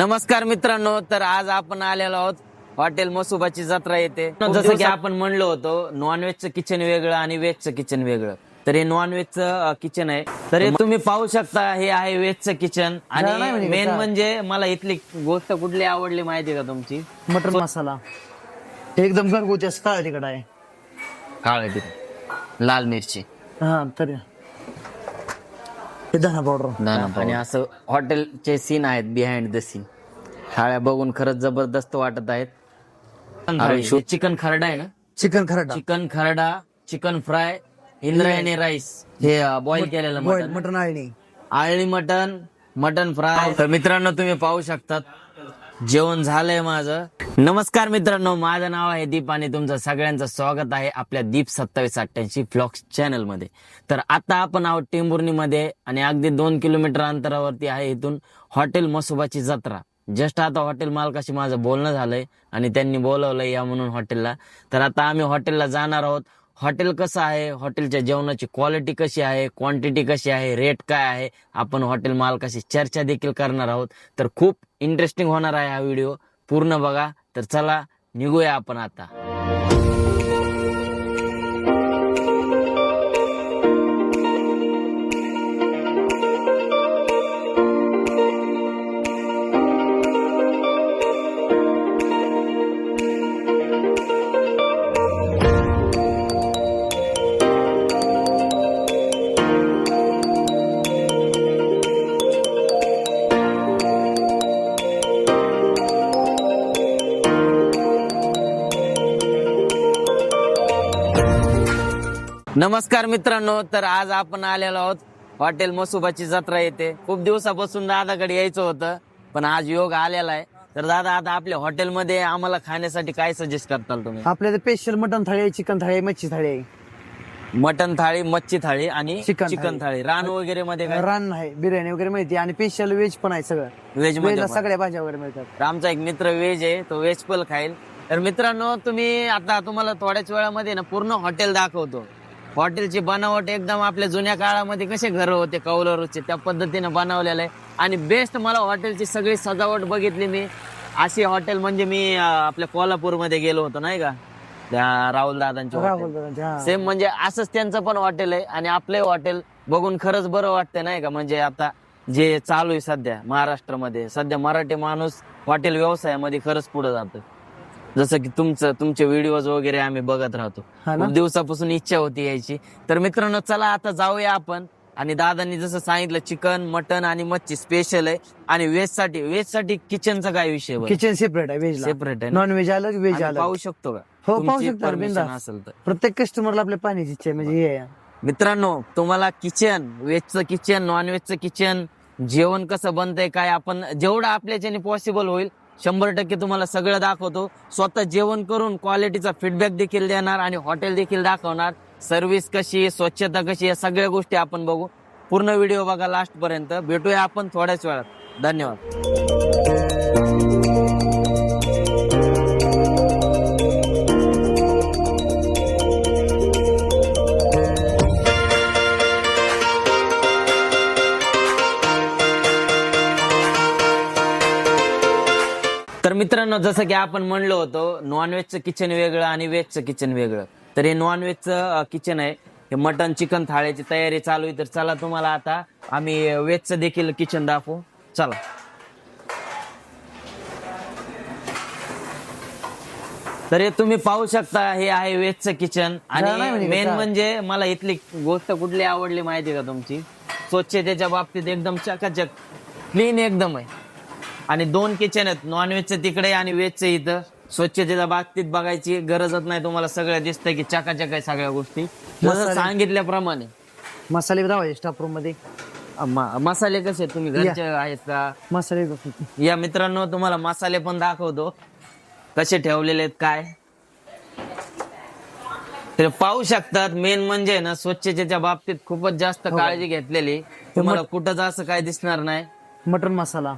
नमस्कार मित्रांनो, तर आज आपण आलेलो आहोत हॉटेल मसुबाची जत्रा येते. जसं की आपण म्हणलो होतो, नॉनव्हेजचं किचन वेगळं आणि व्हेजचं किचन वेगळं. तर हे नॉनव्हेजचं किचन आहे. तर हे तुम्ही पाहू शकता, हे आहे व्हेजचं किचन. आणि मेन म्हणजे मला इथली गोष्ट कुठली आवडली माहिती का तुमची? मटन मसाला एकदम घरगुती असं तिकडे आहे. काळे तिखट, लाल मिरची, हा तर धना पावडर आणि असं हॉटेलचे सीन आहेत, बिहाइंड द सीन. थाळ्या बघून खरंच जबरदस्त वाटत आहेत. चिकन खरडा आहे ना, चिकन खराटा चिकन खरडा, चिकन फ्राय, इंद्रायणी राईस, हे बॉईल केलेलं मटन, मटन आळणी आळणी मटन, मटन फ्राय. तर मित्रांनो तुम्ही पाहू शकतात, जेवण झालंय माझं. नमस्कार मित्रांनो, माझं नाव आहे दीप आणि तुमचं सगळ्यांचं स्वागत आहे आपल्या दीप 2788 व्लॉग्स चॅनल मध्ये. तर आता आपण आहोत टेंभुर्णीमध्ये आणि अगदी 2 किलोमीटर अंतरावरती आहे इथून हॉटेल मसुबाची जत्रा. जस्ट आता हॉटेल मालकाशी माझं बोलणं झालंय आणि त्यांनी बोलवलंय या म्हणून हॉटेलला. तर आता आम्ही हॉटेलला जाणार आहोत. हॉटेल कसं आहे, हॉटेलच्या जेवणाची क्वालिटी कशी आहे, क्वांटिटी कशी आहे, रेट काय आहे, आपण हॉटेल मालकाशी चर्चा देखील करणार आहोत. तर खूप इंटरेस्टिंग होणार आहे हा व्हिडिओ, पूर्ण बघा. तर चला निघूया आपण आता. नमस्कार मित्रांनो, तर आज आपण आलेलो आहोत हॉटेल मसुबाची जत्रा येते. खूप दिवसापासून दादाकडे यायचं होतं, पण आज योग आलेला आहे. तर दादा, आता आपल्या हॉटेलमध्ये आम्हाला खाण्यासाठी काय सजेस्ट करताल तुम्ही? आपल्या स्पेशल मटन थाळी आहे, चिकन थाळी आहे, मच्छी थाळी आहे. मटन थाळी, मच्छी थाळी आणि चिकन चिकन थाळी. रान वगैरे मध्ये काय? रान आहे, बिर्याणी वगैरे मिळते आणि स्पेशल व्हेज पण आहे. सगळं व्हेज मध्ये व्हेजला पण? सगळ्या भाज्या वगैरे मिळतात. तर आमचा एक मित्र व्हेज आहे, तो व्हेज पण खाईल. तर मित्रांनो, तुम्ही आता तुम्हाला थोड्याच वेळामध्ये ना पूर्ण हॉटेल दाखवतो. हॉटेलची बनावट एकदम आपल्या जुन्या काळामध्ये कसे घर होते कौलरूचे, त्या पद्धतीने बनवलेलं आहे. आणि बेस्ट मला हॉटेलची सगळी सजावट बघितली मी. अशी हॉटेल म्हणजे मी आपल्या कोल्हापूरमध्ये गेलो होतो नाही का, त्या राहुल दादांच्या सेम म्हणजे असंच त्यांचं पण हॉटेल आहे. आणि आपले हॉटेल बघून खरंच बरं वाटतं नाही का. म्हणजे आता जे चालू आहे सध्या महाराष्ट्रामध्ये, सध्या मराठी माणूस हॉटेल व्यवसायामध्ये खरंच पुढे जातं. जसं की तुमचे व्हिडिओज वगैरे आम्ही बघत राहतो. खूप दिवसापासून इच्छा होती यायची. तर मित्रांनो, चला आता जाऊया आपण. आणि दादांनी जसं सांगितलं, चिकन, मटन आणि मच्छी स्पेशल आहे. आणि व्हेज साठी किचनचा काय विषय? किचन सेपरेट आहे, व्हेज सेपरेट आहे. नॉन व्हेज अलग, व्हेज अलग. पाहू शकतो का? हो, पाहू तुमची शकतो permission असेल तर. प्रत्येक कस्टमरला आपल्या पाण्याची इच्छा आहे. म्हणजे हे आहे. मित्रांनो, तुम्हाला किचन, व्हेजचं किचन, नॉन व्हेजचं किचन, जेवण कसं बनतंय, काय आपण जेवढं आपल्याच्याने पॉसिबल होईल 100% तुम्हाला सगळं दाखवतो. स्वतः जेवण करून क्वालिटीचा फीडबॅक देखील देणार आणि हॉटेल देखील दाखवणार. सर्व्हिस कशी, स्वच्छता कशी, या सगळ्या गोष्टी आपण बघू. पूर्ण व्हिडिओ बघा लास्ट पर्यंत. भेटूया आपण थोड्याच वेळात. धन्यवाद. तर मित्रांनो, जसं की आपण म्हणलो होतो, नॉनव्हेजचं किचन वेगळं आणि व्हेजचं किचन वेगळं. तर हे नॉनव्हेजचं किचन आहे. हे मटन चिकन थाळीची तयारी चालू आहे. तर चला तुम्हाला आता आम्ही व्हेजचं देखील किचन दाखवू. चला. तर हे तुम्ही पाहू शकता, हे आहे व्हेजचं किचन. आणि मेन म्हणजे मला इथली गोष्ट कुठली आवडली माहिती का तुमची? स्वच्छतेच्या बाबतीत एकदम चकाचक क्लीन एकदम आहे. आणि 2 किचन आहेत, नॉनव्हेजचं तिकडे आणि व्हेजचं इथं. स्वच्छतेच्या बाबतीत बघायची गरजच नाही तुम्हाला, सगळं दिसतंय की चकाचक आहे सगळ्या गोष्टी जसं सांगितल्याप्रमाणे. मसाले लावायचे स्टाफ रूम मध्ये. मसाले कसे तुम्ही घरचे आहेत का? मसाले या मित्रांनो, तुम्हाला मसाले पण दाखवतो कसे ठेवलेले आहेत काय. तर पाहू शकतात, मेन म्हणजे ना स्वच्छतेच्या बाबतीत खूपच जास्त काळजी घेतलेली. तुम्हाला कुठंच असं काय दिसणार नाही. मटन मसाला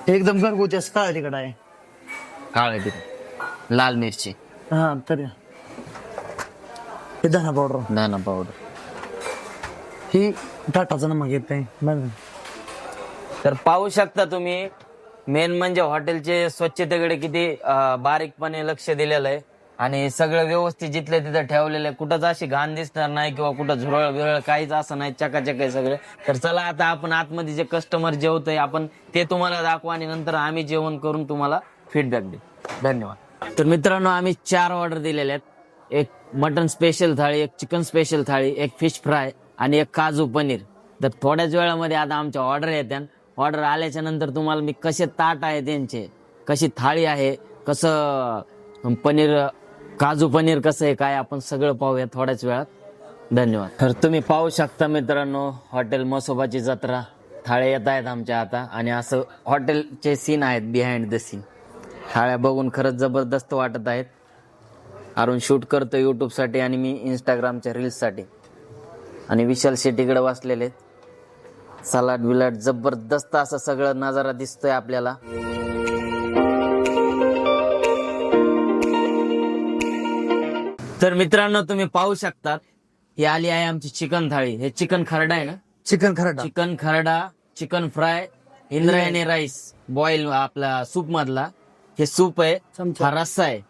एकदम घरगुती असं तिकडे आहे. काळे तिखट, लाल मिरची, हा तर धना पावडर ही टाटाचं नमक येत आहे. तर पाहू शकता तुम्ही, मेन म्हणजे हॉटेलचे स्वच्छतेकडे किती बारीकपणे लक्ष दिलेलं आहे आणि सगळं व्यवस्थित जिथल्या तिथं ठेवलेलं आहे. कुठंच अशी घाण दिसणार नाही किंवा कुठं झुरळ बिरळ काहीच असं नाही, चकाचक आहे सगळं. तर चला आता आपण आतमध्ये जे कस्टमर जेवतोय आपण ते तुम्हाला दाखवू आणि नंतर आम्ही जेवण करून तुम्हाला फीडबॅक देऊ. धन्यवाद. तर मित्रांनो, आम्ही 4 ऑर्डर दिलेल्या आहेत. एक मटन स्पेशल थाळी, एक चिकन स्पेशल थाळी, एक फिश फ्राय आणि एक काजू पनीर. तर थोड्याच वेळामध्ये आता आमच्या ऑर्डर येत्या. ऑर्डर आल्याच्या नंतर तुम्हाला मी कसे ताट आहे त्यांचे, कशी थाळी आहे, कसं पनीर काजू पनीर कसं आहे काय आपण सगळं पाहूया थोड्याच वेळात. धन्यवाद. तर तुम्ही पाहू शकता मित्रांनो, हॉटेल मसोबाची जत्रा थाळ्या येत आहेत आमच्या आता आणि असं हॉटेलचे सीन आहेत बिहाइंड द सीन. थाळ्या बघून खरंच जबरदस्त वाटत आहेत. अरुण शूट करतो यूट्यूबसाठी आणि मी इंस्टाग्रामच्या रील्ससाठी. आणि विशाल शेट्टीकडे बसलेले आहेत. सलाड बिलाड जबरदस्त असं सगळं नजारा दिसतोय आपल्याला. तर मित्रांनो तुम्ही पाहू शकतात, ही आली आहे आमची चिकन थाळी. हे चिकन खरडा आहे ना, चिकन खरडा, चिकन खरडा, chicken fry, Indrayani rice boil आपला सूप मधला हे सूप आहे, हा रस्सा आहे.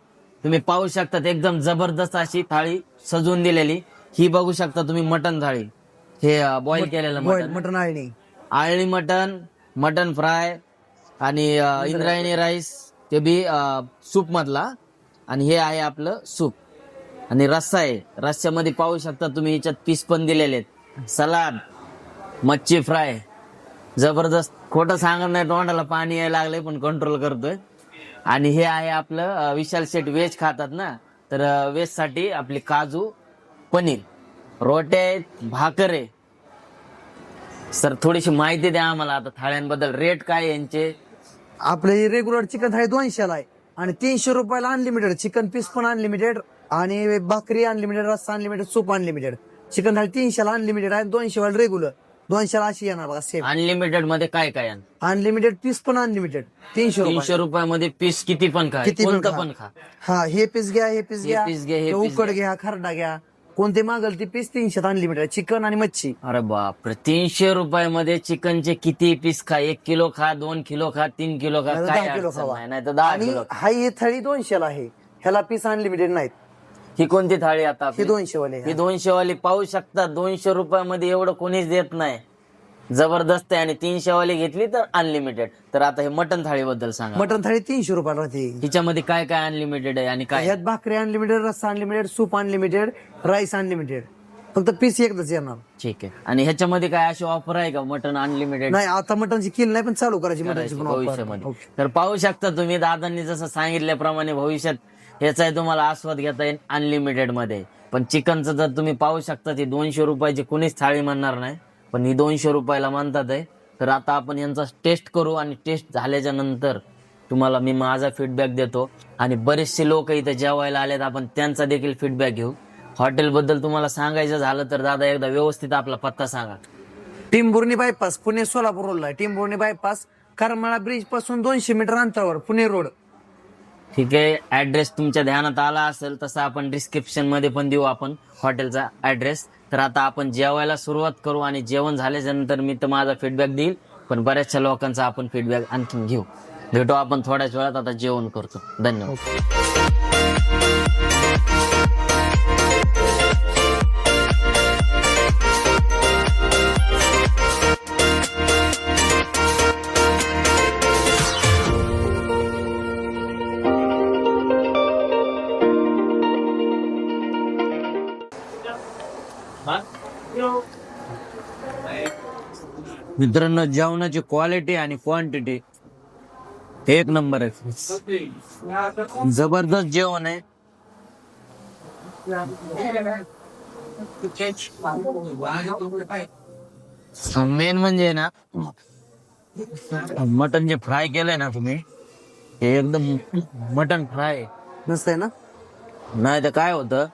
तुम्ही पाहू शकतात एकदम जबरदस्त अशी थाळी सजवून दिलेली. ही बघू शकता तुम्ही मटन थाळी, हे बॉईल केलेलं मटन आळणी, आळणी मटन, मटन फ्राय आणि इंद्रायणी राईस ते बी सूप मधला. आणि हे आहे आपलं सूप आणि रस्सा आहे. रस्स्यामध्ये पाहू शकता तुम्ही याच्यात पीस पण दिलेले आहेत. सलाड, मच्छी फ्राय जबरदस्त. खोटं सांगत नाही, तोंडाला पाणी यायला लागलंय पण कंट्रोल करतोय. आणि हे आहे आपलं विशाल शेट व्हेज खातात ना, तर व्हेज साठी आपली काजू पनीर, रोटे आहेत, भाकर आहे. सर थोडीशी माहिती द्या आम्हाला आता थाळ्यांबद्दल. रेट काय यांचे? आपले रेग्युलर चिकन थाळी 200 ला आहे आणि 300 रुपयाला अनलिमिटेड चिकन पीस पण अनलिमिटेड आणि भाकरी अनलिमिटेड, रस्सा अनलिमिटेड, सूप अनलिमिटेड. चिकन थाळी 300 ला अनलिमिटेड आहे, 200 वाला रेग्युलर. 200 ला अशी येणार बघा सेम. अनलिमिटेड मध्ये काय काय आहे? अनलिमिटेड पीस पण अनलिमिटेड 300 रुपयामध्ये पीस किती पण खा, किती पण कोणतं खा. पण खा. हा, हे पीस घ्या, हे पीस घ्या, पीस घ्या, हे हे पीस उकड घ्या, खरडा घ्या, कोणते मागल ती पीस 300 अनलिमिटेड चिकन आणि मच्छी. अरे बापरे, 300 रुपयामध्ये चिकनचे किती पीस खा? 1 किलो खा, 2 किलो खा, 3 किलो खा, नाही तर काय 10 किलो अडचण खावा. नाही, नाही तर 10 आणि किलो खा. ही थाळी 200 ला आहे, ह्याला पीस अनलिमिटेड नाहीत. ही कोणती थाळी आता ही आपली? 200 वाले ही 200 वाली पाहू शकता. 200 रुपयामध्ये एवढं कोणीच देत नाही. जबरदस्त आहे. आणि 300 वाली घेतली तर अनलिमिटेड. तर आता हे मटन थाळी बद्दल सांगा. मटन थाळी 300 रुपयाला राहते. हिच्यामध्ये काय काय अनलिमिटेड आहे आणि काय? ह्यात भाकरी अनलिमिटेड, रस्सा unlimited, soup unlimited, rice unlimited. फक्त पीस एकदाच येणार. ठीक आहे. आणि ह्याच्यामध्ये काय अशी ऑफर आहे का मटन अनलिमिटेड नाही, आता मटनची किल नाही पण चालू करायची मटनची पण भविष्यामध्ये? offer. तर पाहू शकता तुम्ही, दादांनी जसं सांगितल्याप्रमाणे भविष्यात याचाही तुम्हाला आस्वाद घेता येईल अनलिमिटेड मध्ये. पण चिकनचं जर तुम्ही पाहू शकता, ती 200 रुपयाची कोणीच थाळी म्हणणार नाही, पण ही 200 रुपयाला म्हणतात आहे. तर आता आपण यांचा टेस्ट करू आणि टेस्ट झाल्याच्या नंतर तुम्हाला मी माझा फीडबॅक देतो. आणि बरेचसे लोक इथे जेवायला आलेत, आपण त्यांचा देखील फीडबॅक घेऊ. हॉटेलबद्दल तुम्हाला सांगायचं झालं तर दादा एकदा व्यवस्थित आपला पत्ता सांगा. टिंबुर्णी बायपास, पुणे सोलापूर रोडला आहे. टिंबुर्णी बायपास, करमाळा ब्रिज पासून 200 मीटर अंतरावर पुणे रोड. ठीक आहे. ऍड्रेस तुमच्या ध्यानात आला असेल तसं आपण डिस्क्रिप्शन मध्ये पण देऊ आपण हॉटेलचा ऍड्रेस. तर आता आपण जेवायला सुरुवात करू आणि जेवण झाल्याच्या नंतर मी तर माझा फीडबॅक देईल, पण बऱ्याचशा लोकांचा आपण फीडबॅक आणखी घेऊ. भेटू आपण थोड्याच वेळात. आता जेवण करतो. धन्यवाद. मित्रांनो, जेवणाची क्वालिटी आणि क्वांटिटी एक नंबर आहे. जबरदस्त जेवण आहे. मेन म्हणजे ना, मटन जे फ्राय केलंय ना तुम्ही, हे एकदम मटन फ्राय नसतंय ना, नाही तर काय होतं,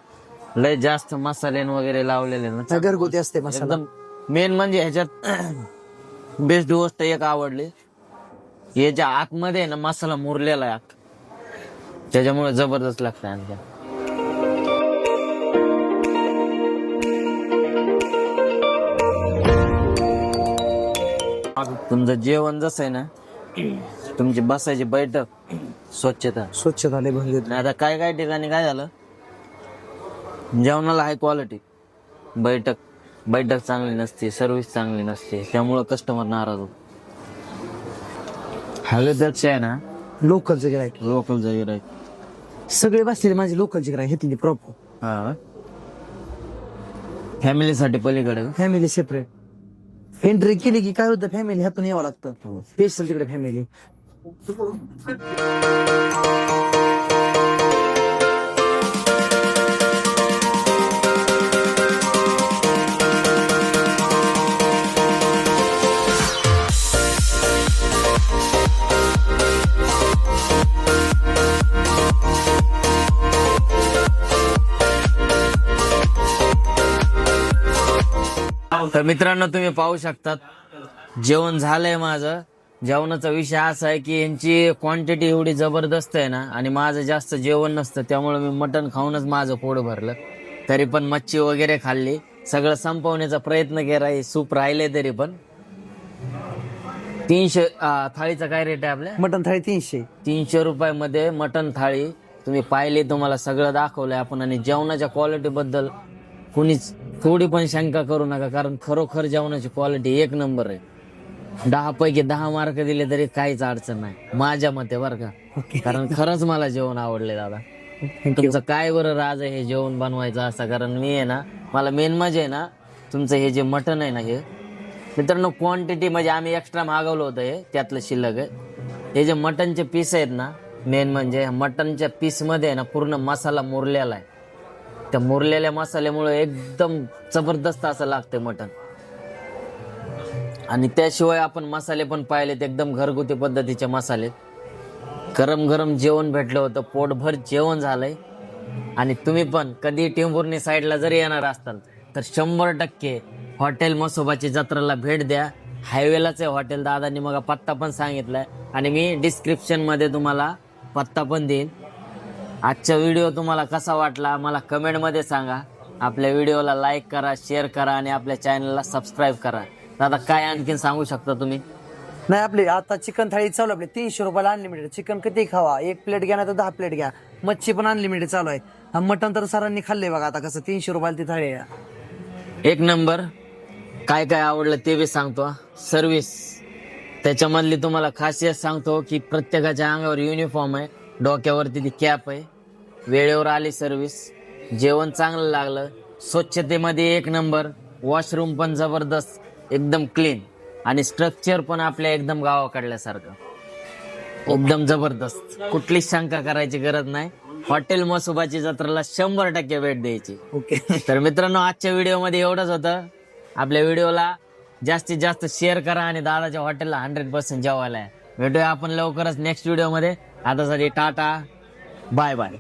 लय जास्त मसाले वगैरे लावलेले ना, नाही, घरगुती असते मसाला. एकदम मेन म्हणजे ह्याच्यात बेस्ट गोष्ट एक आवडली, याच्या आतमध्ये ना मसाला मुरलेला आहे, त्याच्यामुळे जबरदस्त लागतं. आणखी तुमचं जेवण जसं आहे ना, तुमची बसायची बैठक स्वच्छता. स्वच्छता लय भरली. आणि आता काय काय ठिकाणी काय झालं, जेवणाला हाय क्वालिटी, बैठक चांगली नसते, सर्व्हिस चांगली नसते, त्यामुळं कस्टमर नाराज होतो. हवेपेक्षा आहे ना लोकलचं गिरायक लोकल गिराईक. सगळे बसलेले माझे लोकलचे गिरायक हे प्रॉपर. हा, फॅमिलीसाठी पलीकडे. फॅमिली सेपरेट एंट्री केली की काय होतं, फॅमिली ह्यातून यावं लागतं. स्पेशल तिकडे फॅमिली. तर मित्रांनो तुम्ही पाहू शकतात जेवण झालंय माझं. जेवणाचा विषय असा आहे की यांची क्वांटिटी एवढी जबरदस्त आहे ना, आणि माझं जास्त जेवण नसतं, त्यामुळे मी मटण खाऊनच माझं पोट भरलं. तरी पण मच्छी वगैरे खाल्ली, सगळं संपवण्याचा प्रयत्न केला. सूप राहिले तरी पण. 300 थाळीचा काय रेट आहे आपल्या? मटन थाळी 300. 300 रुपयामध्ये मटण थाळी तुम्ही पाहिली, तुम्हाला सगळं दाखवलंय आपण. आणि जेवणाच्या क्वालिटी बद्दल कुणीच थोडी पण शंका करू नका, कारण खरोखर जेवणाची क्वालिटी एक नंबर आहे. 10 पैकी 10 मार्क दिले तरी काहीच अडचण नाही माझ्या मते, बरं का. कारण खरंच मला जेवण आवडले दादा. तुमचं काय बरं राज आहे हे जेवण बनवायचं असं, कारण मी आहे ना, मला मेन म्हणजे आहे ना तुमचं हे जे मटण आहे ना, हे मित्रांनो क्वांटिटी म्हणजे आम्ही एक्स्ट्रा मागवलं होतं, हे त्यातलं शिल्लक आहे. हे जे मटणचे पीस आहेत ना, मेन म्हणजे मटणच्या पीस मध्ये आहे ना पूर्ण मसाला मुरलेला आहे. त्या मुरलेल्या मसाल्यामुळे एकदम जबरदस्त असं लागतंय मटण. आणि त्याशिवाय आपण मसाले पण पाहिलेत, एकदम घरगुती पद्धतीचे मसाले. गरम गरम जेवण भेटलं होतं, पोटभर जेवण झालंय. आणि तुम्ही पण कधी टेंभुर्णी साईडला जरी येणार असताल तर 100% हॉटेल मसोबाची जत्रेला भेट द्या. हायवेलाच आहे हॉटेल. दादांनी मग पत्ता पण सांगितलाय, आणि मी डिस्क्रिप्शन मध्ये तुम्हाला पत्ता पण देईन. आजचा व्हिडिओ तुम्हाला कसा वाटला मला कमेंटमध्ये सांगा. आपल्या व्हिडिओला लाईक करा, शेअर करा, आणि आपल्या चॅनलला सबस्क्राईब करा. दादा काय आणखीन सांगू शकता तुम्ही? नाही, आपले आता चिकन थाळी चालू आपले 300 रुपयाला अनलिमिटेड. चिकन किती खावा, 1 प्लेट घ्या नाही तर 10 प्लेट घ्या. मच्छी पण अनलिमिटेड चालू आहे. मटन तर सरांनी खाल्ले बघा आता कसं, 300 रुपयाला ती थाळी आहे. एक नंबर. काय काय आवडलं ते बी सांगतो. सर्व्हिस त्याच्यामधली तुम्हाला खासियत सांगतो की प्रत्येकाच्या अंगावर युनिफॉर्म आहे, डोक्यावरती ती कॅप आहे, वेळेवर आली सर्व्हिस, जेवण चांगलं लागलं, स्वच्छतेमध्ये एक नंबर, वॉशरूम पण जबरदस्त, एकदम क्लीन, आणि स्ट्रक्चर पण आपल्या एकदम गावाकडल्यासारखं एकदम जबरदस्त. कुठलीच शंका करायची गरज नाही. हॉटेल मसोबाची जत्रेला 100% भेट द्यायची. ओके. तर मित्रांनो आजच्या व्हिडिओमध्ये एवढंच होतं. आपल्या व्हिडिओला जास्तीत जास्त शेअर करा, आणि दादाच्या हॉटेलला 100% जेवायला आहे. भेटूया आपण लवकरच नेक्स्ट व्हिडिओमध्ये. आतासाठी टाटा, बाय बाय.